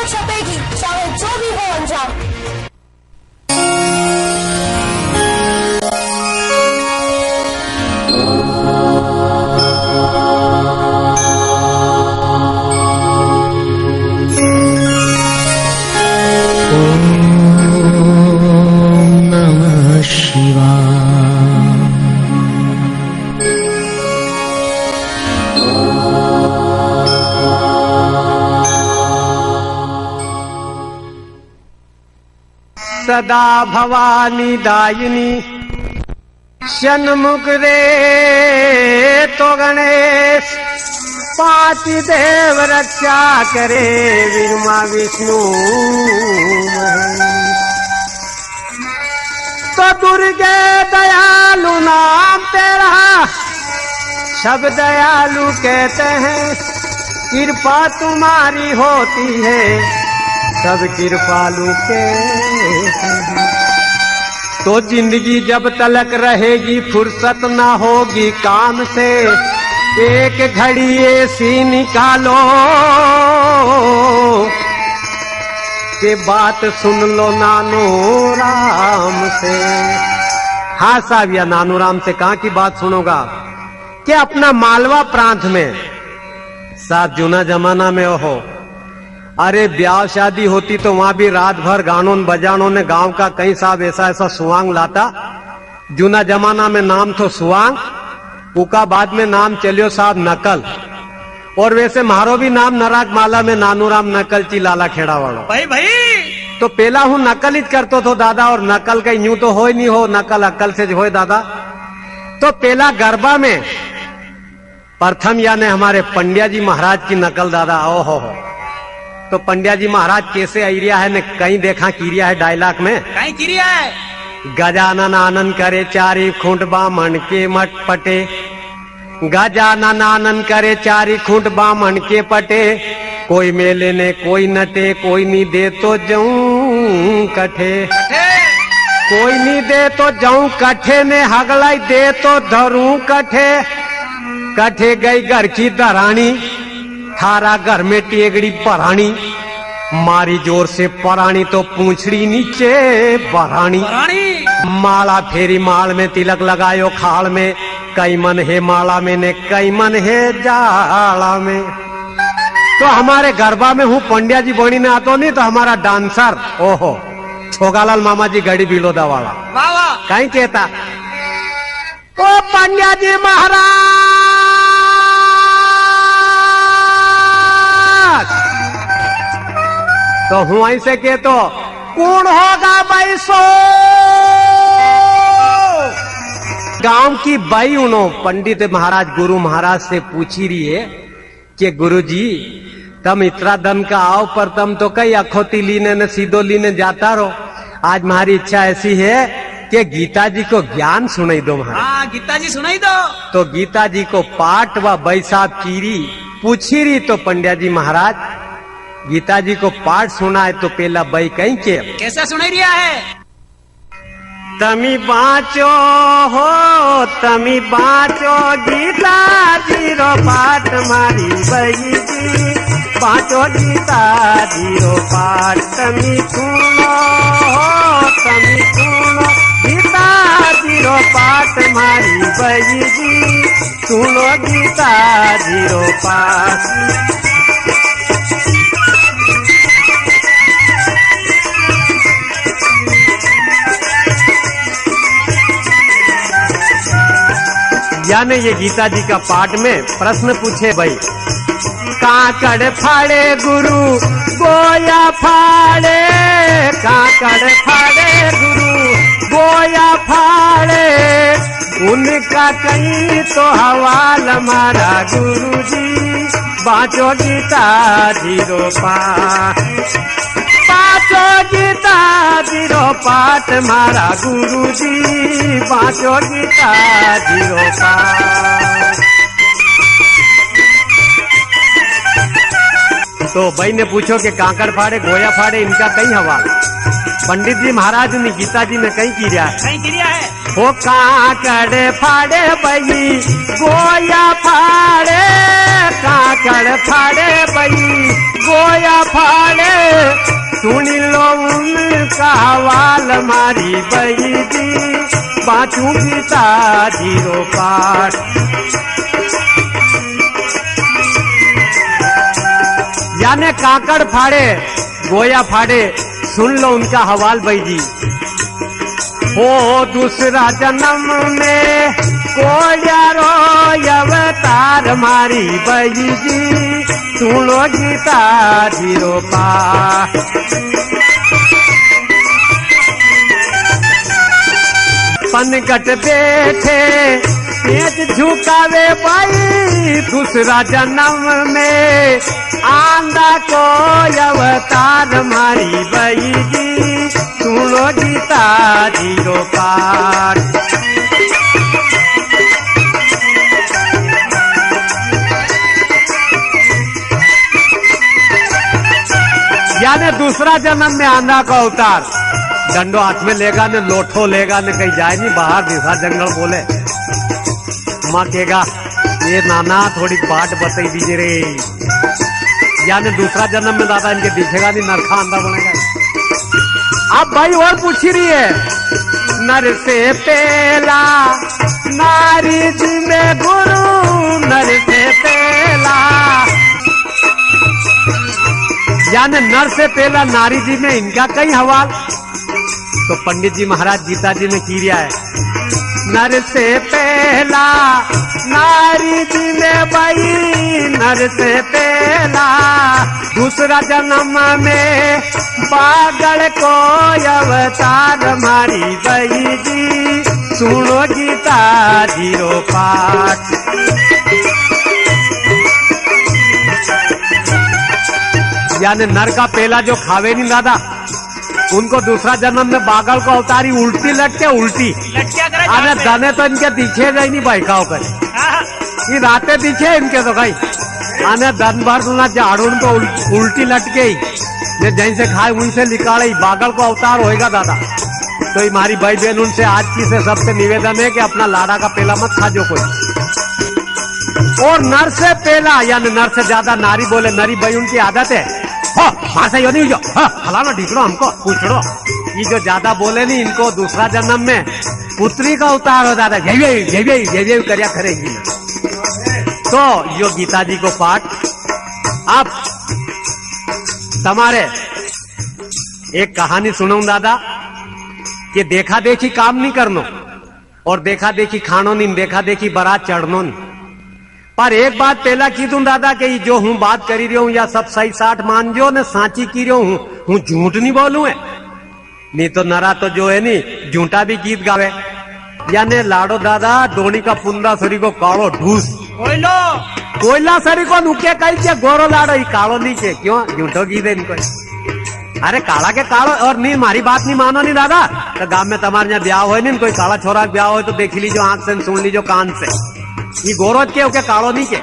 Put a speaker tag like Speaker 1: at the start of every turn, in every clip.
Speaker 1: खबर छपेगी, चाहे जो भी हो अंजाम।
Speaker 2: सदा भवानी दायिनी षण्मुख रे तो गणेश पाति देव रक्षा करे विरमा विष्णु तो दुर्गे दयालु नाम तेरा सब दयालु कहते हैं कृपा तुम्हारी होती है सब कृपालु के। तो जिंदगी जब तलक रहेगी फुर्सत ना होगी काम से एक घड़ी ऐसी निकालो के बात सुन लो नानू राम से। हाँ साहब या नानू राम से कहाँ की बात सुनोगा कि अपना मालवा प्रांत में साहब जूना जमाना में हो अरे ब्याह शादी होती तो वहां भी रात भर गानों बजानों ने गांव का कई साहब ऐसा ऐसा सुवांग लाता। जूना जमाना में नाम तो सुवांग उका बाद में नाम चलियो साहब नकल और वैसे मारो भी नाम नराग माला में नानूराम नकल ची लाला खेड़ा वालो
Speaker 3: भाई भाई
Speaker 2: तो पहला हूँ नकल ही करतो तो दादा और नकल का यूं तो हो ही नहीं हो नकल अकल से हो दादा। तो पहला गरबा में प्रथम यानी हमारे पंड्या जी महाराज की नकल दादा ओ हो। तो पंड्या जी महाराज कैसे आइरिया है ने कहीं देखा किरिया है डायलॉग में
Speaker 3: कहीं किरिया है
Speaker 2: गजानन आनंद करे चारी खूंट बामन के मट पटे गजानन आनंद करे चारी खूंट बामन के पटे कोई मेले ने कोई नटे कोई नहीं दे तो जाऊं कठे कोई नहीं दे तो जाऊं कठे ने हगलाई दे तो धरूं कठे कठे गई घर की दरानी थारा घर में टेगड़ी परानी मारी जोर से परानी तो पूंछड़ी नीचे बरानी माला फेरी माल में तिलक लगायो खाल में कई मन है माला में ने कई मन है जाला में। तो हमारे गरबा में हूँ पंड्या जी बनी ने आतो नहीं तो हमारा डांसर ओहो छोगालाल मामा जी गड़ी बिलोदा वाला कहीं कहता ओ पंड्या जी महाराज तो हूँ ऐसे के तो कौन होगा भाई सो गांव की बाई उन्हों पंडित महाराज गुरु महाराज से पूछी रही है कि गुरु जी तम इतना दन का आओ पर तम तो कई अखोती लीने न सीधो लीने जाता रहो। आज हमारी इच्छा ऐसी है कि गीता जी को ज्ञान सुनाई दो महाराज।
Speaker 3: हाँ गीता जी सुनाई दो।
Speaker 2: तो गीता जी को पाठ व बैसाब कीरी पूछी रही तो पंड्या जी महाराज गीता जी को पाठ सुना है तो पहला बई कहीं के
Speaker 3: कैसा सुनाई रिया है
Speaker 2: तमी बाँचो हो तमी बाँचो गीता जी रो पाठ मारी बई जी बाँचो गीता जी रो पाठ तमी सुनो हो तमी सुनो गीता जी रो पाठ मारी बई जी सुनो गीता जी रो पाठ। यानी ये गीता जी का पाठ में प्रश्न पूछे भाई काकड़ फाड़े गुरु गोया फाड़े काकड़ फाड़े गुरु गोया फाड़े उनका कहीं तो हवाल मारा गुरु जी बाँचो गीता जी रो बाँचो गीता जी रो पाठ मारा गुरु जी बाँचो गीता जी रो पाठ। तो भाई ने पूछो कि कांकड़ फाड़े गोया फाड़े इनका कहीं हवाल पंडित जी महाराज ने गीता जी में कहीं किया है वो काकड़ फाड़े बई गोया फाड़े काकड़ फाड़े बई गोया फाड़े सुन लो उनका हवाल मारी बईदी बाँचू गीता जीरो पाठ। याने काकड़ फाड़े गोया फाड़े सुन लो उनका हवाल भाई जी। हो दूसरा जन्म में कोयारो अवतार मारी बई जी सुनो गीता जीरो पा। पनकट बैठे पेट झुकावे भाई दूसरा जन्म में आंदा को अवतार मारी बई जी सुनो गीता जीरो पाठ। यानी दूसरा जन्म में आंधा का अवतार डंडो हाथ में लेगा ने लोठो लेगा ने कहीं जाए नहीं बाहर दिशा जंगल बोले माँ कहेगा ये नाना थोड़ी बात बताई दीजिए रे। यानी दूसरा जन्म में दादा इनके दिखेगा नहीं नरखा आंधा बनेगा। अब भाई और पूछ रही है नर से पहला नारी जी में गुरु नर से पहला। यानी नर से पहला नारी जी में इनका कई हवाल। तो पंडित जी महाराज गीता जी में किया है नर से पहला नारी जी में भाई नर से पहला दूसरा जन्म में पागल को अवतार मारी बई जी सुनो गीता जीरो पाठ। यानी नर का पहला जो खावे नहीं दादा उनको दूसरा जन्म में बागल को अवतारी उल्टी लटके उल्टी अरे दाने तो इनके दिखे गई नहीं भाई खाओ कर ये रातें दिखे इनके तो भाई आने दन भर सुना झाड़ू उनको उल्टी लटके ही जहीं से खाए वहीं से निकाले बागल को अवतार होएगा दादा। तो हमारी भाई बहन उनसे आज की से सबसे निवेदन है कि अपना लाड़ा का पहला मत खा जो कोई। और नर से पहला यानी नर से ज्यादा नारी बोले नरी भाई उनकी आदत है हो मार से यो नहीं जो फलाना ढीकड़ो हमको पूछड़ो ये जो ज्यादा बोले नहीं इनको दूसरा जन्म में पुत्री का उतार हो जाता है करया करेगी ना। तो यो गीता जी को पाठ अब तुम्हारे एक कहानी सुनो दादा कि देखा देखी काम नहीं करनो और देखा देखी खानो नहीं देखा देखी बारात चढ़नो नहीं। पर एक बात पहला की दूं दादा कि जो हूं बात करी रही हूं या सब सही साठ मान जो ने सांची की रही हूं झूठ नहीं बोलूं है नहीं तो नरा तो जो है नी झूठा भी गीत गावे। यानी लाडो दादा डोनी का पुंदा सरी को कालो ढूस कोयला सरी को नुके कही के गोरो लाडो ही कालो नहीं के क्यों झूठो गीत है इनको। अरे काला के कालो और नहीं मारी बात नहीं मानो नहीं दादा तो गांव में तुम्हारे यहाँ ब्याह हो नहीं कोई काला छोरा ब्याह हो तो देख लीजिए आंख से सुन लीजिए कान से ये गोरोज के ओके कालो नहीं के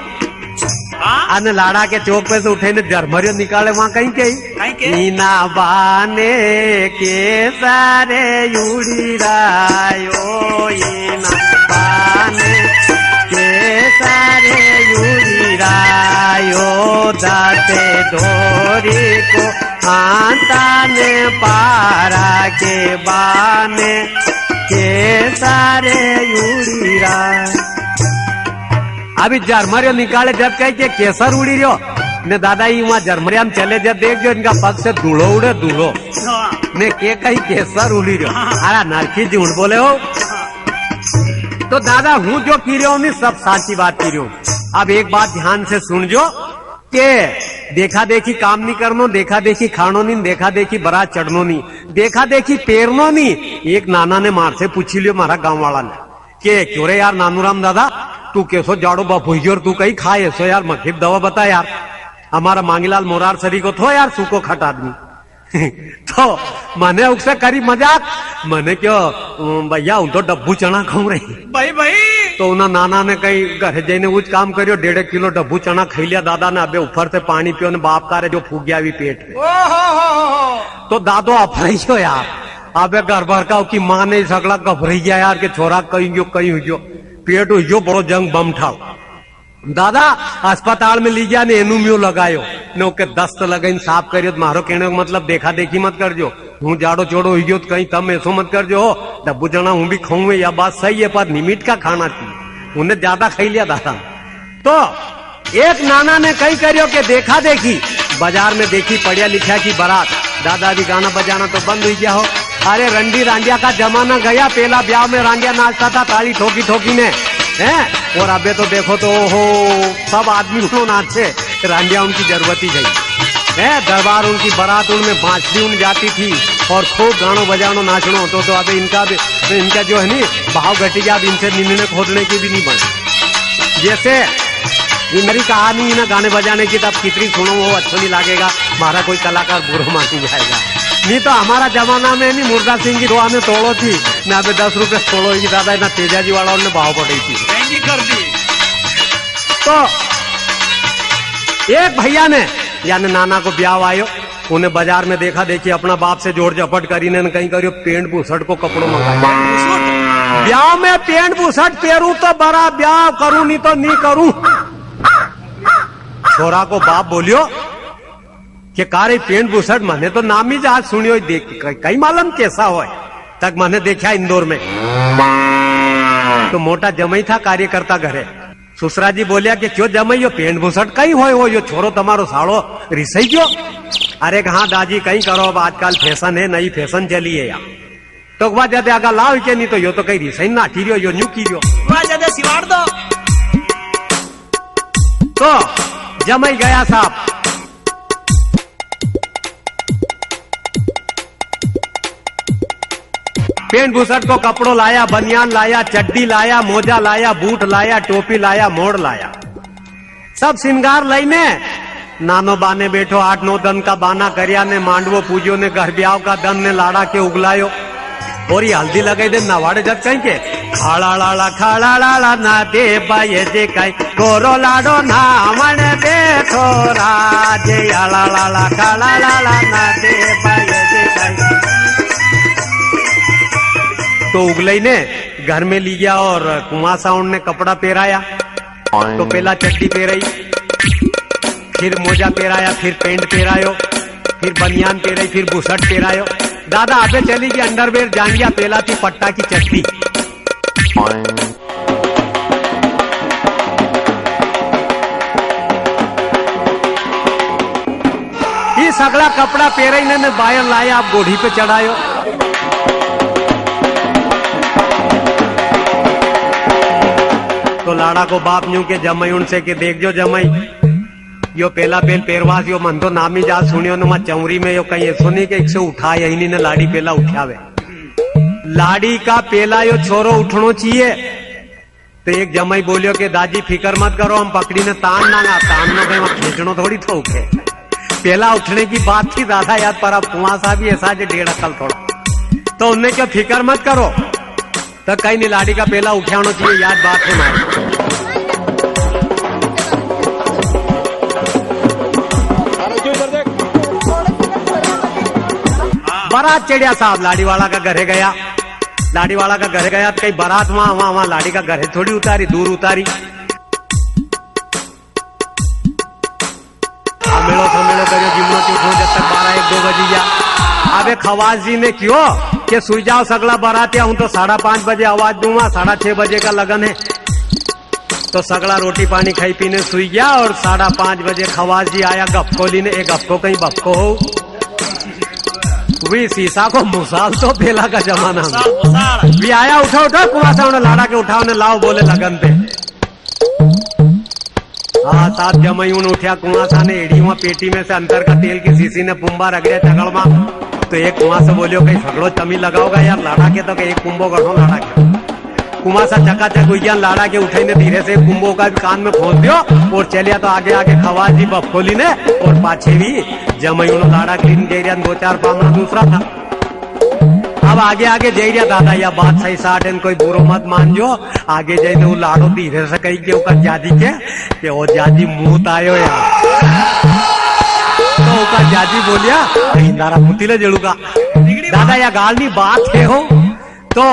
Speaker 2: अन लाड़ा के चौक पे से उठे ने जरमरियो निकाले वहां कहीं के नीना बाने के सारे उड़ी रायो ईना बाने के सारे उड़ी रायो दाते डोरी को आंता ने पारा के बाने के सारे उड़ी रायो। अभी जरमरियो निकाले जब कही के केसर उड़ी रहो ने दादा ही वहां जरमरिया में चले जब देख जो इनका पग से दूल्हो उड़े दूल्हो ने के कही केसर उड़ी रहो अरे नरखी झूठ बोले हो। तो दादा हूँ जो की रही हूँ सब साची बात की रही हूँ। अब एक बात ध्यान से सुन जो के देखा देखी काम नहीं करनो देखा देखी खानो नहीं देखा देखी बारात चढ़नो नहीं देखा देखी पेरनो नहीं। एक नाना ने मार से पूछी लियो मारा गांव वाला ने के क्यों रे यार नानूराम दादा तू कैसो जाड़ो बापू और तू कहीं खाए सो यार मखिब दवा बता यार हमारा मांगीलाल मोरार सरी को थो यार सूको खट आदमी तो मैंने उससे करी मजाक मैंने क्यों भैया हूं तो डब्बू चना खाऊ रही
Speaker 3: भाई
Speaker 2: तो उन्हें नाना ने कहीं घर जाने कुछ काम करियो 1.5 किलो डब्बू चना खाई लिया दादा ने अबे ऊपर से पानी पियो ने बाप का जो फूक गया भी पेट में तो दादो अफराइयो यार अबे घर भर का की माँ ने सगला घबराई गया यार के छोरा कहीं गयो पेट हुई बड़ो जंग बम ठाओ दादा अस्पताल में ली गया ने एनु म्यो लगायो ने ओके दस्त लगाई साफ करियो। मारो कहने का मतलब देखा देखी मत करजो। हूँ जाड़ो चोड़ो हो गयो कहीं तम ऐसो मत करजो। डब्बू जना हूँ भी खाऊंगे या बात सही है, पर निमिट का खाना चाहिए। उन्हें ज्यादा खाई लिया दादा। तो एक नाना ने कही करियो के देखा देखी बाजार में देखी पढ़िया लिखा की बारात। दादा भी गाना बजाना तो बंद हो गया हो। अरे रंडी रांडिया का जमाना गया। पहला ब्याह में रांडिया नाचता था ताली ठोकी ठोकी ने हैं, और अबे तो देखो तो हो सब आदमी उनको नाचे। रांडिया उनकी जरूरत ही गई है। दरबार उनकी बारात उनमें बांसुरी उन जाती थी और खूब गानो बजानो नाचनो होतो। तो अबे इनका जो है नी भाव घटी गया। अब इनसे निर्णय खोदने की भी नहीं बनी। जैसे ये मेरी कहानी है ना गाने बजाने की, तब कितनी सुनो वो अच्छा नहीं लगेगा। हमारा कोई कलाकार बुरा मान जाएगा। नहीं तो हमारा जमाना में नहीं मुर्दा सिंह की दुआ में तोड़ो थी ना। अबे 10 रुपए तोड़ो ही दादा ना। तेजाजी वाला उन्होंने भाव पड़ी थी कर दी। तो एक भैया ने यानी नाना को ब्याह आयो। उन्हें बाजार में देखा देखी अपना बाप से जोड़ झपट करी ने कहीं करियो पेंट बुसट को कपड़ों मंगाया। ब्याह में पेंट बुसट पेरू तो बड़ा ब्याह करूं नहीं तो नहीं करूं। छोरा को बाप बोलियो कि कारे पेंट बुसट मने तो नाम ही जहाज सुनियो देख कई मालूम कैसा हो तक मैंने देखा इंदौर में। तो मोटा जमई था कार्यकर्ता घरे। ससुरा जी बोलिया कि क्यों जमई पेंट बुसट कहीं हो यो छोरो तुम्हारो साड़ो रिसई क्यों। अरे कहा दादी कहीं करो अब आजकल फैशन है, नई फैशन चली है यार। तो बाद आगा लाओ के नहीं तो यो तो कहीं रिसई ना ठीरियो यो न्यू कीरियो
Speaker 3: सिवाड़ दो।
Speaker 2: तो जमई गया साहब। पेंट बुसट को कपड़ों लाया, बनियान लाया, चड्डी लाया, मोजा लाया, बूट लाया, टोपी लाया, मोड़ लाया, सब श्रृंगार लईने नानो बाने बैठो। 8-9 दन का बाना करिया ने मांडवो पूजो ने घर ब्याह का दन ने लाड़ा के उगलायो। और ये हल्दी लगाई दे नवाड़े जब कहीं के खाड़ा लाड़ा ना दे बाये जे कहीं गोरो लाडो ना मन बैठो राजे आला लाला खाड़ा लाला ना दे बाये जे कहीं। तो उगलई ने घर में ली गया और कुमार साउंड ने कपड़ा पहराया। तो पहला चड्डी पहराई, फिर मोजा पहराया, फिर पेंट पहरायो, फिर बनियान पहराई, फिर बुसट पहरायो। दादा आगे चली गई अंडरवेयर जांगिया। पहला थी पट्टा की चड्डी। ये सगला कपड़ा पहराई ने बायर लाया। आप गोढ़ी पे चढ़ायो। तो लाड़ा को बाप न्यू के जमई उनसे के देख जो जमई यो पहला पेल पेरवास यो मन तो नामी जा सुनियो न चौरी में यो कहीं सुनी के एक से उठा यही ने लाड़ी पेला उठावे। लाड़ी का पेला यो छोरो उठनो चाहिए। तो एक जमई बोलियो के दादी फिकर मत करो हम पकड़ी ने तान ना ताननो भाई वहां खींचनो थोड़ी तो उठे। पेला उठने की बात थी दादा याद पर अब कुआं सा भी ऐसा जो 1.5 अकल थोड़ा। तो उनने क्या फिकर मत करो तो कहीं नहीं लाड़ी का पेला उठाना चाहिए। याद बात है बारात चढ़िया साहब। लाड़ी वाला का घरे गया। लाड़ी वाला का घरे गया तो कहीं बारात वहां लाड़ी का घरे थोड़ी उतारी, दूर उतारी। मेलो समेलो करियो जिम्नो उठो जब तक 12-1-2 बजी जा। अबे खवास जी ने क्यों कि सुई जाओ सगला बारातिया हूं तो 5:30 बजे आवाज दूंगा। 6:30 बजे का लगन है। तो सगला रोटी पानी खाई पीने सुई गया और 5:30 बजे खवास जी आया। गपकोली ने एक गपको कहीं बपको हो वी शीशा को मुसाल तो बेला का जमाना में भी आया। उठा कुआसा उन्हें लाड़ा के उठाओ ने लाओ बोले लगन पे। हाँ साथ जमई उन उठा कुआसा ने एड़ी हुआ पेटी में से अंतर का तेल की शीशी ने पुम्बा रख दिया चगड़मा। तो एक कुआं से बोलियो कहीं सगड़ो चमी लगाओगा यार लाड़ा के तो एक कुंभो गढ़ो लाड़ा के। कुआं सा चकाचक हुई लाड़ा के उठाई ने धीरे से कुंभो का कान में खोल दियो और चलिया। तो आगे आगे खवास जी बफोली ने और पाछे भी जमई उन लाड़ा क्लीन जैरिया 2-4 बामना दूसरा था। अब आगे आगे जैरिया दादा या बात सही साठ कोई बुरो मत मान जो। आगे जाए वो लाड़ो धीरे से कही के ओकर जादी के ओ जादी मुंह आयो यार। तो ओकर जादी बोलिया दारा पुतीले जड़ूगा दादा या गाल नहीं बात है हो। तो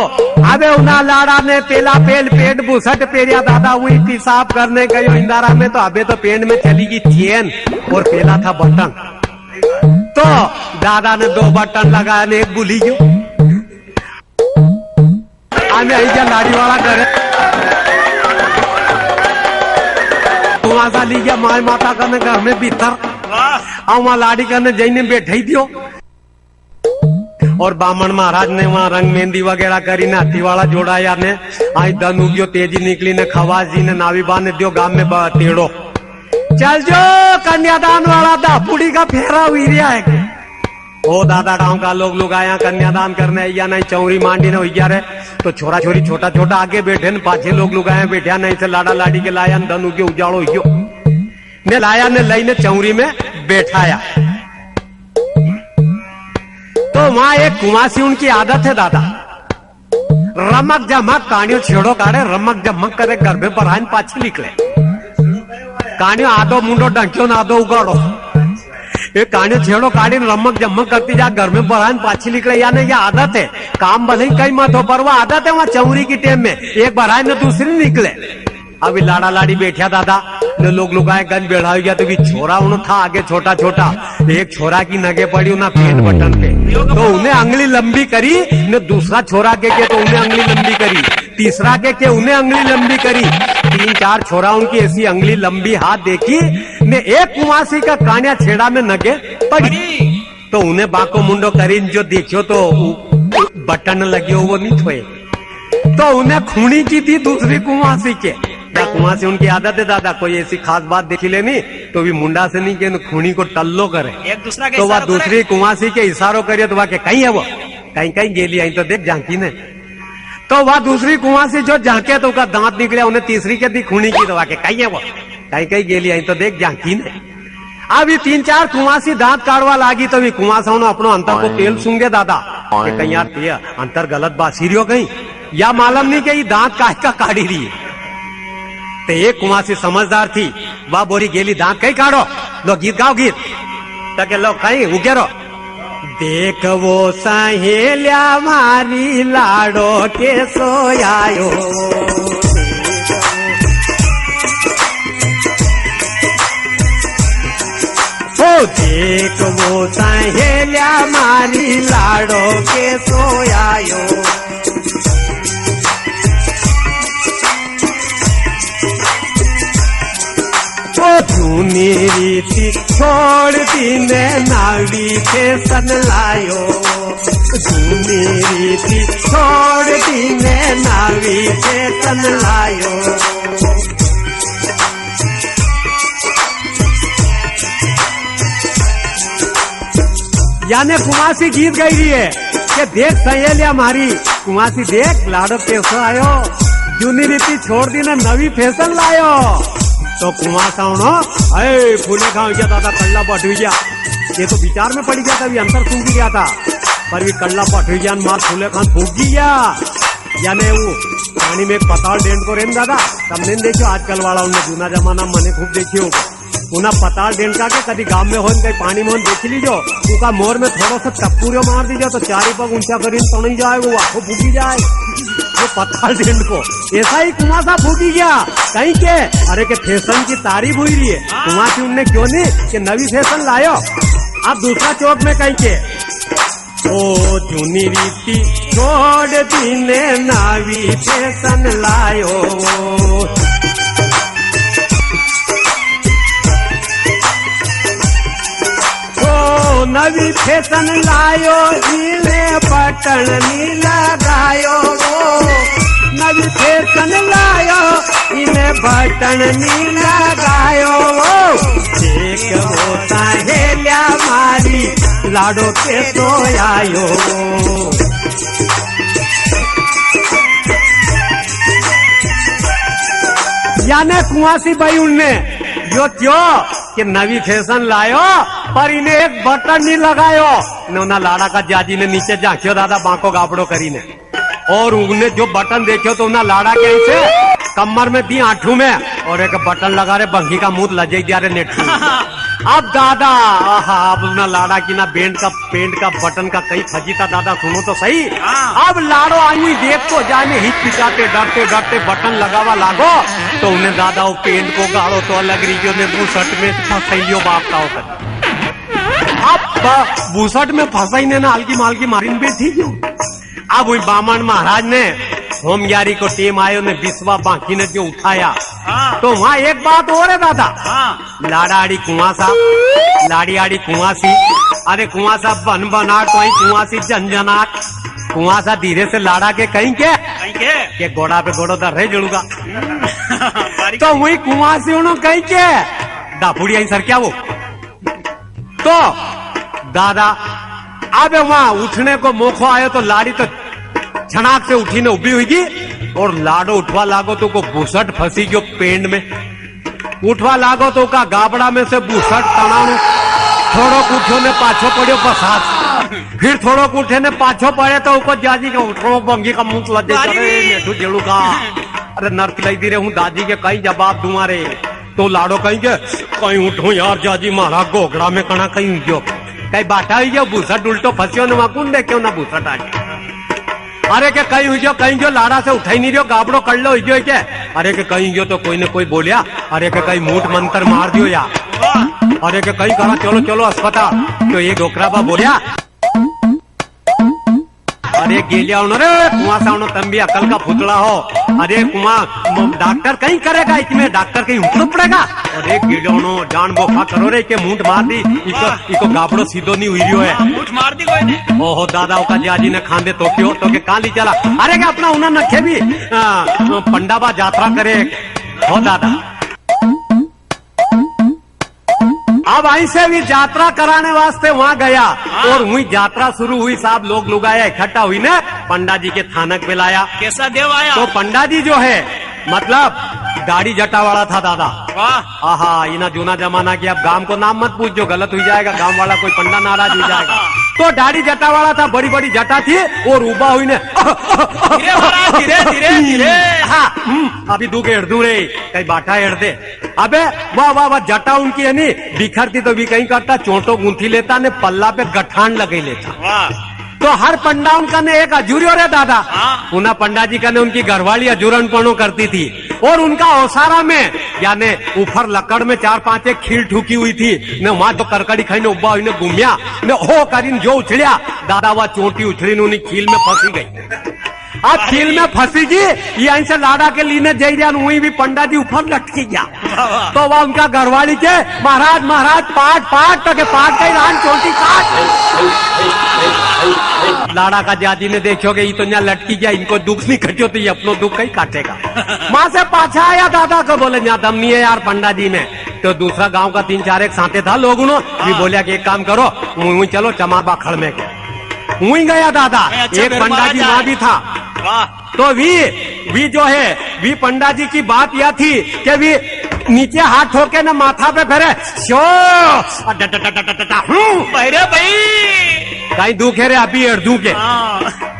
Speaker 2: अबे उना लाड़ा ने पेला पेल पेट बुसट पेरिया दादा हुई पेशाब करने गयो इंदारा में, तो अबे तो पेट में चली गई चेन और पेला था बटन। तो दादा ने 2 बटन लगाया ने एक भूली गयो। आने ऐसा लाड़ी वाला करे तुम्हारा ली गया माय माता करने घर में भीतर वहां लाड़ी करने जईने बैठे ही दियो। और बामण महाराज ने वहां रंग मेहंदी वगैरह करी ने हाथी वाला जोड़ा यार ने आई दन उगियो तेजी निकली ने खवास जी ने नावीबा ने दियो गांव में तेड़ो चल जो कन्यादान वाला दापुड़ी का फेरा हुई रहा है। ओ दादा गांव का लोग आया कन्यादान करने या नहीं चौरी मांडी ने हो गया रे, तो छोरा छोरी छोटा छोटा आगे बैठे न पाछे लोग आए बैठा नहीं से लाड़ा लाड़ी के लाया दन उगे उजाड़ो हो ने लाया ने लई ने चौरी में बैठाया। तो वहां एक कुमासी उनकी आदत है दादा रमक जमक कहानियों छेड़ो काढ़े रमक जमक करे गर्भे पर आन पाछी निकले कहानियों आधो मुंडो डंक्यो ना आधो उगाड़ो ये कहानियों छेड़ो काढ़ी रमक जमक करती जा घर में पर आन पाछी निकले या नहीं, ये आदत है। काम भले ही कई मत हो पर वो आदत है वहां चौरी की टेम में एक बार आए न दूसरी निकले। अभी लाड़ा लाड़ी बैठा दादा ने लोग आए गन बेढ़ा गया तो भी छोरा उन्हें था आगे छोटा छोटा एक छोरा की नगे पड़ी उन्हें पेट बटन पे, तो उन्हें अंगली लंबी करी ने दूसरा छोरा के तो उन्हें अंगली लंबी करी, तीसरा के उन्हें अंगली लंबी करी, 3-4 छोरा उनकी ऐसी अंगली लंबी हाथ देखी ने एक कुमासी का कान्या छेड़ा में नगे पड़ी। तो उन्हें बाको मुंडो करी जो देखियो तो बटन लगे वो नहीं थोए, तो उन्हें खूनी की थी दूसरी कुमासी के। कुमासी उनकी आदत है दादा कोई ऐसी खास बात देखी लेनी तो भी मुंडा से नहीं के खूनी को टल्लो करे
Speaker 3: एक दूसरा के
Speaker 2: तो वह दूसरी कुमासी के इशारों करे तो वह के कहीं है वो कहीं गेली आई तो देख झांकी ने, तो वह दूसरी कुमासी जो झांके तो उसका दांत निकले उन्हें तीसरी के दी खूनी की तो वह के कहीं है वो कहीं गेली आई तो देख झांकी ने। अभी 3-4 कुमासी दांत काढ़वा लागी तो भी कुमासा ने अपनो अंतर को तेल सूंगे दादा कि कहीं यार अंतर गलत बात सीरियो कहीं या मालूम नहीं कि दांत काहे का काढ़ी रही है। तो एक कुमासी समझदार थी वह बोरी गेली दांत कहीं काढ़ो लो गीत गाओ गीत तक लो कहीं उगे रो देख वो सहेलिया मारी लाडो के सोयायो ओ देख वो सहेलिया मारी लाडो के सोयायो जूनी रीति छोड़ दी ने नावी फैशन लायो जूनी रीति छोड़ दी ने नावी फैशन लायो। यानी कुमासी गीत गाई रही है कि देख सहेलिया हमारी कुमासी देख लाडो कैसो आयो जूनी रीति छोड़ दी ने नवी फैशन लायो। तो कुमासा अरे फूले खाओ गया दादा कल्ला पट गया ये तो विचार में पड़ गया था अभी अंतर सूख गया था पर भी कल्ला पट गया मार फूले खान फूक गया यानी वो पानी में एक पताल डेंट को रेन दादा सबने देखियो आजकल वाला उन्हें जूना जमाना मैंने खूब देखियो उन्हें पताल डेंट का के कभी गांव में हो कहीं पानी में देख लीजो उसका मोर में थोड़ा सा टप्पूरियो मार दीजिए तो 4 पग ऊंचा करीन तो नहीं जाए वो आंखों फूकी जाए वो पताल डेंट को ऐसा ही कुमासा फूकी गया कहीं के अरे के फैशन की तारीफ हुई रही है कुमासी उनने क्यों नहीं कि नवी फैशन लायो। अब दूसरा चौक में कहीं के ओ जूनी रीति छोड़ दीने नवी फैशन लायो नवी फैशन लायो इन्हें बटन नी लगायो नवी फैशन लायो इन्हें बटन नी लगायो देख वो सहेलिया मारी लाडो के सोयायो। यानी कुंवासी भाई उनने जो क्यों कि नवी फैशन लायो पर इन्हें एक बटन नहीं लगायो ना लाड़ा का जाजी ने नीचे झांकियो दादा बांको गापड़ो करी ने और उन्हें जो बटन देखियो तो उन्हें लाड़ा के से कमर में दी आंठू में और एक बटन लगा रहे बंगी का मुंह लजे दिया रे नेठू अब दादा अब ना लाड़ा की ना पेंट का बटन का कई फजीता दादा सुनो तो सही। अब लाड़ो आई देख तो जाने हिच पिचाते डरते डरते बटन लगावा लागो तो उन्हें दादा वो पेंट को गाड़ो तो अलग रही ने बुसट में फसैलियो बाप का होकर। अब बुसट में फंसाई ने ना हल्की मालकी मारिन बैठी क्यों। अब वही बामन महाराज ने होम यारी को टीम आयो ने बिस्वा बाकी ने जो उठाया तो वहाँ एक बात और है दादा। लाड़ा आड़ी कुआसा लाड़ी आड़ी कुआसी। अरे कुआसा बन बनाट वही कुआसी जनजनाट। कुआसा धीरे से लाड़ा के कहीं के घोड़ा पे घोड़ो दर रहे जड़ूगा तो वही कुआसी उन्होंने कहीं के दापुड़ी आई सर क्या वो तो दादा अब वहाँ उठने को मौका आयो तो लाड़ी तो छनाक से उठी ने उभी हुई और लाडो उठवा लागो तो को बुसट फंसी गयो पेंड में। उठवा लागो तो का गाबड़ा में से बुसट तनाणु थोड़ो उठो ने पाछो पड़ियो बसात फिर थोड़ो उठे ने पाछो पड़े तो उको जाजी का उठो बंगी का मुंह लगे मेठू जेड़ू का। अरे नर्क लाई दी रे हूँ दादी के कहीं जवाब दूंगा रे तो लाडो कहीं के कहीं उठो यार जाजी मारा गोगड़ा में कणा कहीं गयो कहीं बाटा हुई गयो बुसट उल्टो फंसियो ने वहां कौन देखे ना बुसट आज। अरे के कहीं हुई कहीं जो लाड़ा से उठाई नहीं रहो गाबड़ो कर लो हुई क्या। अरे के कहीं गयो तो कोई न कोई बोलिया। अरे के कहीं मूठ मंत्र मार दियो या। अरे के कहीं कहा चलो चलो अस्पताल तो ये डोकराबा बोलिया। अरे गेलिया रे कुआं सा तंबी अकल का पुतला हो। अरे कुआं डॉक्टर कहीं करेगा इसमें डॉक्टर कहीं उठना पड़ेगा। अरे गेलिया जान बोखा करो रे के मूठ मार दी इको गाबड़ो सीधो नहीं हुई रियो है
Speaker 3: मूठ मार दी कोई ने।
Speaker 2: ओहो दादा का जाजी ने खांदे तो क्यों तो के कहां ली चला। अरे क्या अपना उन्हें नखे भी पंडाबा यात्रा करे हो दादा। अब ऐसे भी यात्रा कराने वास्ते वहाँ गया और वही यात्रा शुरू हुई। साहब लोग लुगाया इकट्ठा हुई ना पंडा जी के थानक पे लाया।
Speaker 3: कैसा देव आया
Speaker 2: तो पंडा जी जो है मतलब दाढ़ी जटा वाला था दादा। आहा इना जूना जमाना की अब गांव को नाम मत पूछ जो गलत हो जाएगा गांव वाला कोई पंडा नाराज हो जाएगा। तो दाढ़ी जटा वाला था बड़ी बड़ी जटा थी और उबा हुई ने
Speaker 3: धीरे धीरे धीरे
Speaker 2: अभी दूके हड़दू रे कहीं बाटा हेड़ दे। अबे वाह वाह वाह जटा उनकी है नी बिखरती तो भी कहीं करता चोटो गूंथी लेता ने पल्ला पे गठान लगे लेता। तो हर पंडा उनका ने एक अजूरियो रे दादा। उन्हें पंडा जी का ने उनकी घरवाली अजूरन पनो करती थी और उनका ओसारा में यानी ऊपर लकड़ में 4-5 एक खील ठुकी हुई थी ने वहां तो करकड़ी खाई ने उब्बा हुई ने घूमिया ने हो करीन जो उछलिया दादा वह चोटी उछली ने उन्हीं खील में फंसी गई। अब खील में फंसी जी यहीं से लाड़ा के लीने जाई जान वही भी पंडा जी ऊपर लटकी गया। तो वह उनका घरवाली के महाराज महाराज पाट तो के पाट का रान चोटी काट। लाड़ा का जाजी ने देखोगे ये तो यहाँ लटकी गया इनको दुख नहीं कटियो तो ये अपनो दुख कहीं काटेगा। माँ से पाछा आया दादा को बोले यहाँ दम नहीं है यार पंडा जी में। तो दूसरा गांव का 3-4 एक साथे था लोग भी बोलिया कि एक काम करो चलो चमाबा खड़ में वही गया दादा। एक पंडा जी वहां भी था तो वी जो है वी पंडा जी की बात यह थी कि वी नीचे हाथ ठोके ना माथा पे फेरे शो
Speaker 3: भाई
Speaker 2: कहीं दुखे रे अभी अर्धू के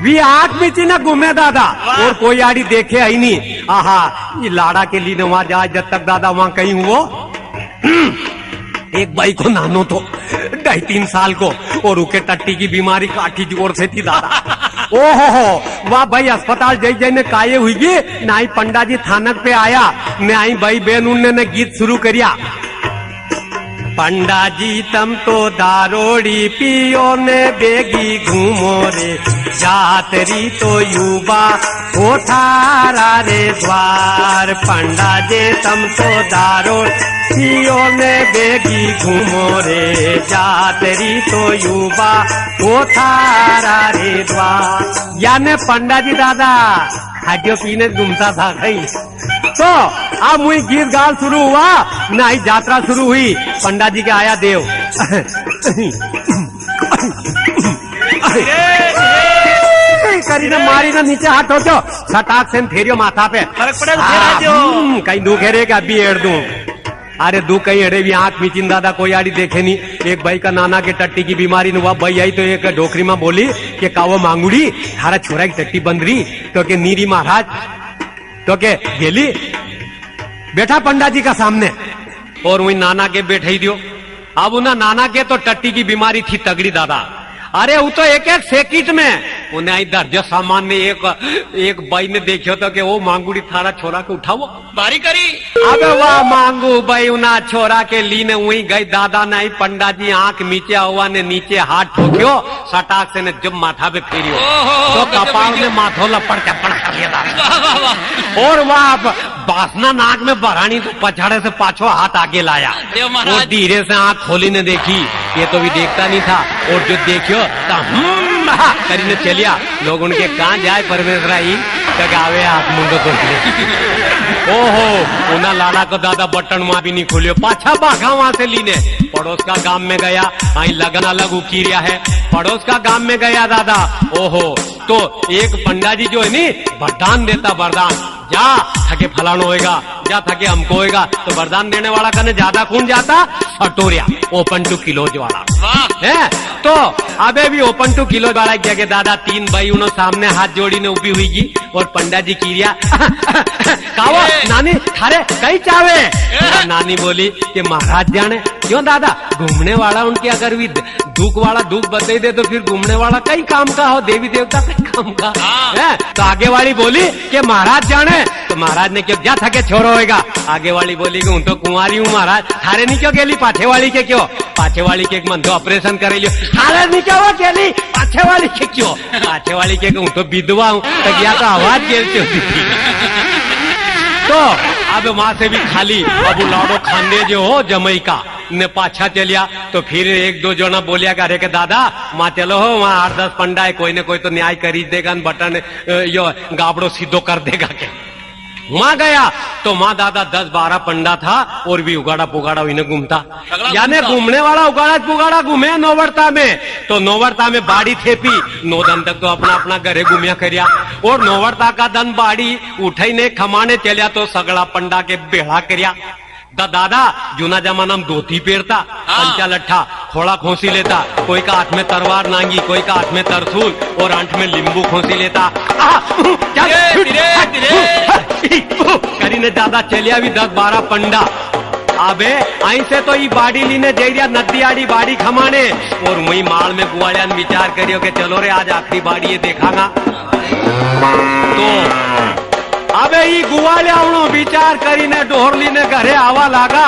Speaker 2: वी आग में ना घूमे दादा और कोई आड़ी देखे ही नहीं। आहा ये लाड़ा के लिए वहां जाए जब तक दादा वहां कहीं हुआ एक भाई को नानो तो 2.5-3 साल को और उके टट्टी की बीमारी काठी जोर से थी दादा। ओहो वाह भाई अस्पताल जई ने काये हुई नाई पंडा जी थानक पे आया ने आई भाई बहन उनने ने गीत शुरू करिया। पंडा जी तम तो दारोड़ी पियो ने बेगी घूमो रे जातरी तो युवा कोठारा रे द्वार। पंडा जी तम तो दारोड़ी पियो ने बेगी घूमो रे जातरी तो युवा कोठारा रे द्वार। यानी पंडा जी दादा खाद्य पीने घूमता था कहीं। तो अब वही गीत गाल शुरू हुआ ना ही यात्रा शुरू हुई। पंडा जी के आया देव करी ना मारी ना नीचे हाथ हो सटाक से फेरियो माथा पे
Speaker 3: फर्क पड़ेगा
Speaker 2: कहीं दुखे रे अभी एड़ दूं। अरे दू कहीं अड़े भी आंख मीचिन दादा कोई आड़ी देखे नहीं। एक भाई का नाना के टट्टी की बीमारी हुआ भाई आई तो एक डोकरी में बोली कि कावो मांगुड़ी थारा छोरा की टट्टी बंद रही तो के नीरी महाराज तो के गेली बैठा पंडा जी का सामने और वही नाना के बैठे ही दियो। अब उन्हें नाना के तो टट्टी की बीमारी थी तगड़ी दादा। अरे वो तो एक एक सेकिट में उन्हें इधर जो सामान ने एक बाई ने देखियो तो कि वो मांगूड़ी थारा छोरा के उठाओ
Speaker 3: बारी करी।
Speaker 2: अबे वाह मांगू भाई उना छोरा के लीने वही गई दादा नहीं पंडा जी आंख नीचे हुआ ने नीचे हाथ ठोक्यो सटाक से ने जब माथा पे फेरियो तो कपाल में माथो लपड़ चपड़ कर लिया दादा। और वह बासना नाक में बरानी तो पछाड़े से पाछो हाथ आगे लाया और धीरे से आंख खोली ने देखी ये तो भी देखता नहीं था और जो देखियो करीने चलिया लोग उनके कहाँ जाए परमेश्वरा ही आवे हाथ मुंडो तो ओहो उना लाला को दादा बटन वहां भी नहीं खोलियो पाछा भागा वहां से लीने पड़ोस का गांव में गया आई लगन अलग उकीरिया है पड़ोस का गांव में गया दादा। ओहो तो एक पंडा जी जो है नी वरदान देता वरदान जा थके फलानो होएगा जा थके हमको होएगा तो वरदान देने वाला कने ज्यादा कौन जाता सटोरिया ओपन टू किलोज वाला है। तो अबे भी ओपन टू किलो वाला जगह दादा 3 भाई उन्होंने सामने हाथ जोड़ी ने उभी हुई की और पंडा जी कीरिया कावा नानी थारे कई चावे नानी बोली कि महाराज जाने क्यों दादा घूमने वाला उनके अगर भी दुख वाला दुख बता दे तो फिर घूमने वाला कई काम का हो देवी देवता कई काम का है। तो आगे वाली बोली कि महाराज जाने तो महाराज ने क्यों जा थके छोरो होएगा आगे वाली बोली कि हूँ तो कुंवारी हूँ महाराज थारे नहीं क्यों गेली पाछे वाली के क्यों पाछे वाली के मन तो ऑपरेशन करे लियो थारे नहीं क्या हुआ गेली पाछे वाली के क्यों पाछे वाली के हूँ तो विधवा हूँ तो या तो आवाज गेलती होती थी। तो अब वहां से भी खाली अब लाडो खाने जो हो जमैका ने पाछा चलिया तो फिर एक दो जना बोलिया करे के दादा वहां चलो हो वहां 8-10 पंडा है कोई न कोई तो न्याय करी देगा बटन यो गाबड़ो सीधो कर देगा के वहां गया तो माँ दादा 10-12 पंडा था और भी उगाड़ा पुगाड़ा इन्हें घूमता यानी घूमने वाला उगाड़ा पुगाड़ा घूमे नौवर्ता में तो नौवर्ता में बाड़ी थेपी 9 दिन तक तो अपना अपना घरे घूमिया करिया और नौवर्ता का दन बाड़ी उठाई ने खमाने चलिया तो सगड़ा पंडा के बेड़ा करिया दादा जूना जमाना में धोती पेरता पंचा लट्ठा खोड़ा खोसी लेता कोई का हाथ में तलवार नांगी कोई का हाथ में तरसूल और आंठ में लींबू खोसी लेता करी ने दादा चलिया भी 10-12 पंडा अबे आई से तो ये बाड़ी लीने जैरिया नदी आड़ी बाड़ी खमाने और वही माल में गुआड़िया विचार करियो कि चलो रे आज आखिरी बाड़ी ये देखागा तो अबे ये गुआले आवणो विचार करीने डोहरली ने घरे आवा लागा